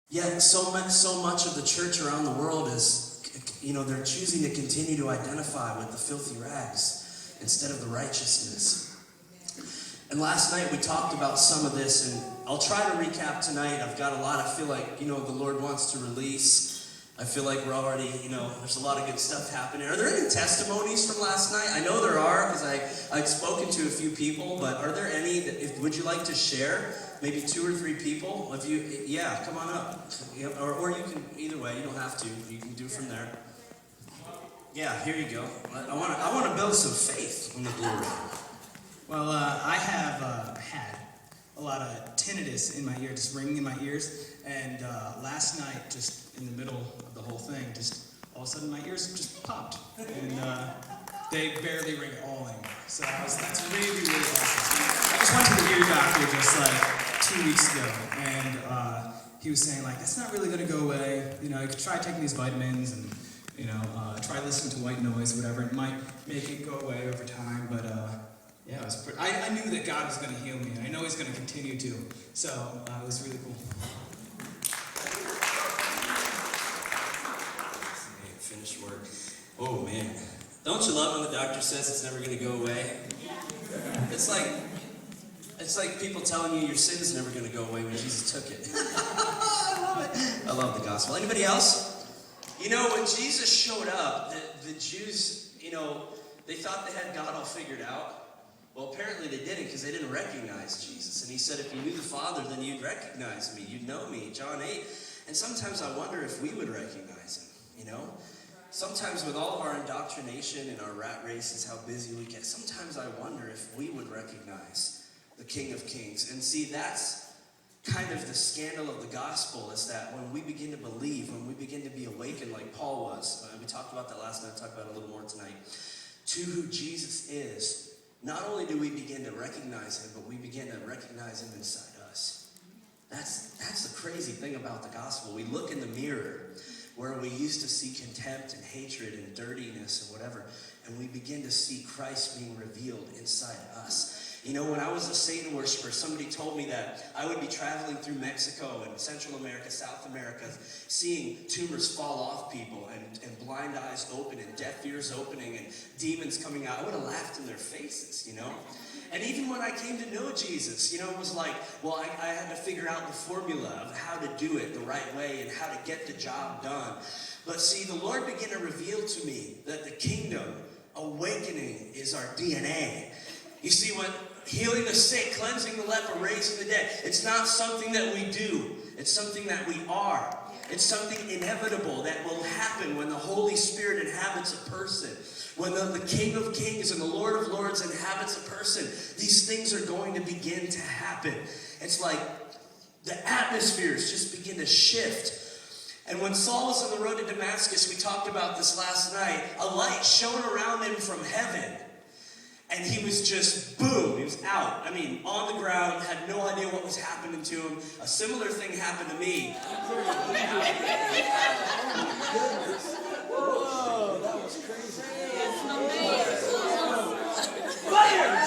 Yet so much of the church around the world is, they're choosing to continue to identify with the filthy rags instead of the righteousness. And last night we talked about some of this, and I'll try to recap tonight. I've got a lot I feel like, the Lord wants to release. I feel like we're already, there's a lot of good stuff happening. Are there any testimonies from last night? I know there are, because I've spoken to a few people, but are there any would you like to share? Maybe 2 or 3 people? Come on up. Or you can, either way, you don't have to. You can do it from there. Yeah, here you go. I want to build some faith in the glory. Well, I have had a lot of tinnitus in my ear, just ringing in my ears. And last night, just in the middle of the whole thing, just all of a sudden my ears just popped. And they barely ring at all anymore. So that's really, really awesome. I just went to the ear doctor just like 2 weeks ago. And he was saying, that's not really going to go away. You could try taking these vitamins and, try listening to white noise, whatever. It might make it go away over time, but yeah, I knew that God was going to heal me, and I know He's going to continue to. So it was really cool. Finished work. Oh man, don't you love when the doctor says it's never going to go away? It's like people telling you your sin's never going to go away when Jesus took it. I love it. I love the gospel. Anybody else? When Jesus showed up, the Jews, they thought they had God all figured out. Well, apparently they didn't, because they didn't recognize Jesus. And he said, if you knew the Father, then you'd recognize me. You'd know me. John 8. And sometimes I wonder if we would recognize him, Sometimes with all of our indoctrination and our rat races, how busy we get, sometimes I wonder if we would recognize the King of Kings. And see, that's kind of the scandal of the gospel, is that when we begin to believe, when we begin to be awakened like Paul was, we talked about that last night, I'll talk about it a little more tonight, to who Jesus is, not only do we begin to recognize him, but we begin to recognize him inside us. That's the crazy thing about the gospel. We look in the mirror where we used to see contempt and hatred and dirtiness and whatever, and we begin to see Christ being revealed inside us. When I was a Satan worshiper, somebody told me that I would be traveling through Mexico and Central America, South America, seeing tumors fall off people and blind eyes open and deaf ears opening and demons coming out. I would have laughed in their faces, And even when I came to know Jesus, it was like, well, I had to figure out the formula of how to do it the right way and how to get the job done. But see, the Lord began to reveal to me that the kingdom awakening is our DNA. You see, what healing the sick, cleansing the leper, raising the dead, it's not something that we do. It's something that we are. It's something inevitable that will happen when the Holy Spirit inhabits a person. When the King of Kings and the Lord of Lords inhabits a person, these things are going to begin to happen. It's like the atmospheres just begin to shift. And when Saul was on the road to Damascus, we talked about this last night, a light shone around him from heaven. And he was just, boom, he was out. On the ground, had no idea what was happening to him. A similar thing happened to me. Whoa, that was crazy. Fire!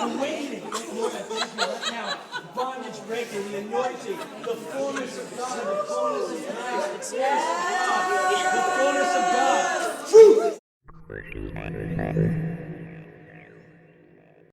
Awakening. Lord, I thank you right now. Bondage breaking, the anointing, the fullness of God, the fullness of Christ, the grace of God.